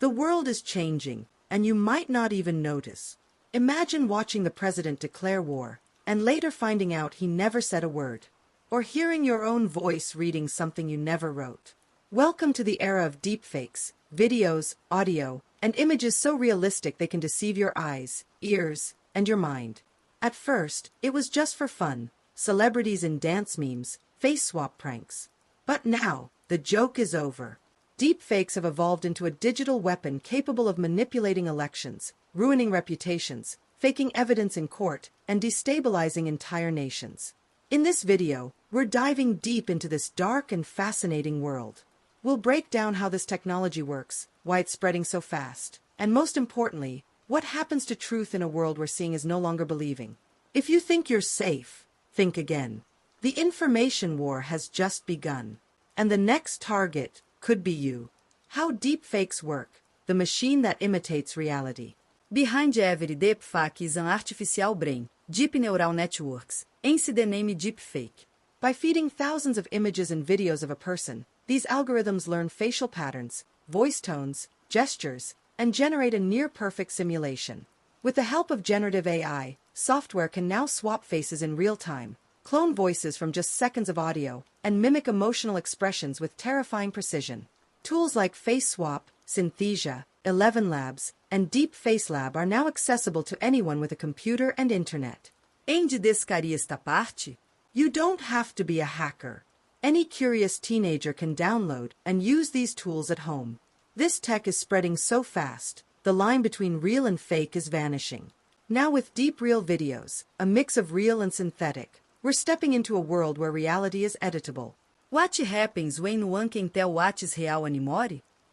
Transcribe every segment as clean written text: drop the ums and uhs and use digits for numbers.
The world is changing, and you might not even notice. Imagine watching the president declare war, and later finding out he never said a word. Or hearing your own voice reading something you never wrote. Welcome to the era of deepfakes, videos, audio, and images so realistic they can deceive your eyes, ears, and your mind. At first, it was just for fun, celebrities in dance memes, face swap pranks. But now, the joke is over. Deepfakes have evolved into a digital weapon capable of manipulating elections, ruining reputations, faking evidence in court, and destabilizing entire nations. In this video, we're diving deep into this dark and fascinating world. We'll break down how this technology works, why it's spreading so fast, and most importantly, what happens to truth in a world where seeing is no longer believing. If you think you're safe, think again. The information war has just begun, and the next target could be you. How deepfakes work, the machine that imitates reality. Behind every deepfake is an artificial brain, deep neural networks, hence the name deepfake. By feeding thousands of images and videos of a person, these algorithms learn facial patterns, voice tones, gestures, and generate a near-perfect simulation. With the help of generative AI, software can now swap faces in real time, clone voices from just seconds of audio, and mimic emotional expressions with terrifying precision. Tools like Face Swap, Synthesia, 11 Labs, and Deep Face Lab are now accessible to anyone with a computer and internet. Onde descaria esta parte? You don't have to be a hacker. Any curious teenager can download and use these tools at home. This tech is spreading so fast, the line between real and fake is vanishing. Now with deep real videos, a mix of real and synthetic, we're stepping into a world where reality is editable. What happens when one can tell what is real anymore?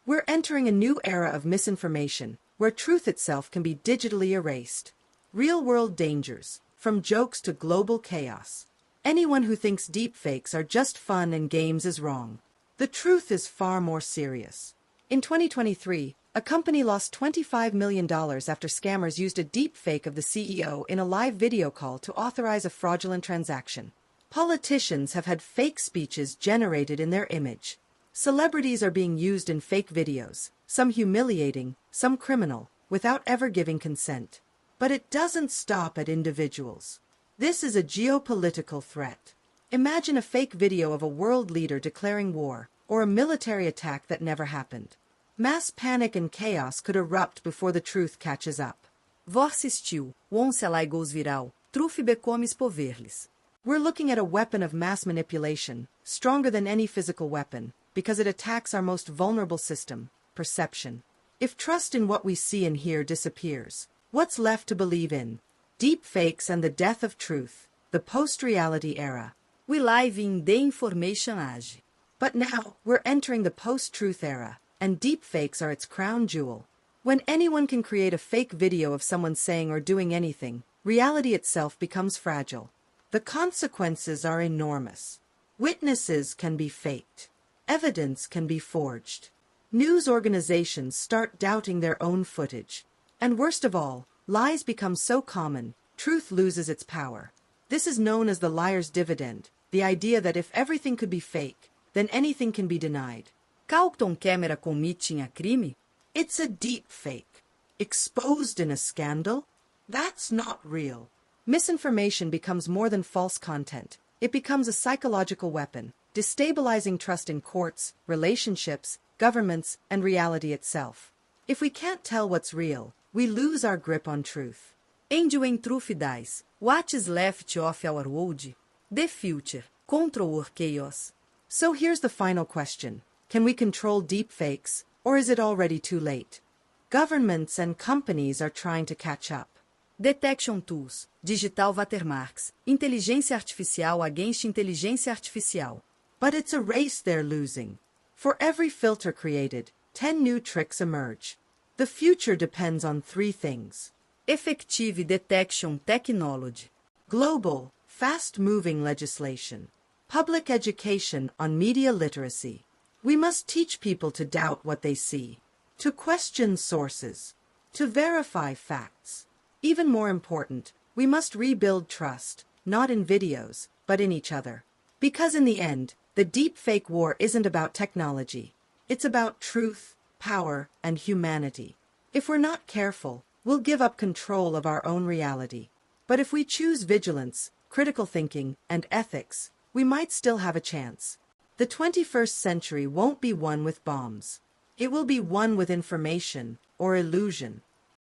We're entering a new era of misinformation, where truth itself can be digitally erased. Real-world dangers, from jokes to global chaos. Anyone who thinks deepfakes are just fun and games is wrong. The truth is far more serious. In 2023, a company lost $25 million after scammers used a deepfake of the CEO in a live video call to authorize a fraudulent transaction. Politicians have had fake speeches generated in their image. Celebrities are being used in fake videos, some humiliating, some criminal, without ever giving consent. But it doesn't stop at individuals. This is a geopolitical threat. Imagine a fake video of a world leader declaring war, or a military attack that never happened. Mass panic and chaos could erupt before the truth catches up. Vor assistiu, once a lie goes viral, truth becomes powerless. We're looking at a weapon of mass manipulation, stronger than any physical weapon, because it attacks our most vulnerable system, perception. If trust in what we see and hear disappears, what's left to believe in? Deepfakes and the death of truth, the post-reality era. We live in the information age. But now, we're entering the post-truth era, and deepfakes are its crown jewel. When anyone can create a fake video of someone saying or doing anything, reality itself becomes fragile. The consequences are enormous. Witnesses can be faked. Evidence can be forged. News organizations start doubting their own footage. And worst of all, lies become so common, truth loses its power. This is known as the liar's dividend, the idea that if everything could be fake, then anything can be denied. Carlton Camera committing a crime? It's a deep fake. Exposed in a scandal? That's not real. Misinformation becomes more than false content. It becomes a psychological weapon, destabilizing trust in courts, relationships, governments, and reality itself. If we can't tell what's real, we lose our grip on truth. And when truth dies, what is left of our world? The future, control or chaos? So here's the final question. Can we control deepfakes, or is it already too late? Governments and companies are trying to catch up. Detection tools, digital watermarks, inteligência artificial against inteligência artificial. But it's a race they're losing. For every filter created, 10 new tricks emerge. The future depends on 3 things. Effective detection technology. Global, fast-moving legislation. Public education on media literacy. We must teach people to doubt what they see, to question sources, to verify facts. Even more important, we must rebuild trust, not in videos, but in each other. Because in the end, the deepfake war isn't about technology. It's about truth, power, and humanity. If we're not careful, we'll give up control of our own reality. But if we choose vigilance, critical thinking, and ethics, we might still have a chance. The 21st century won't be won with bombs. It will be won with information, or illusion,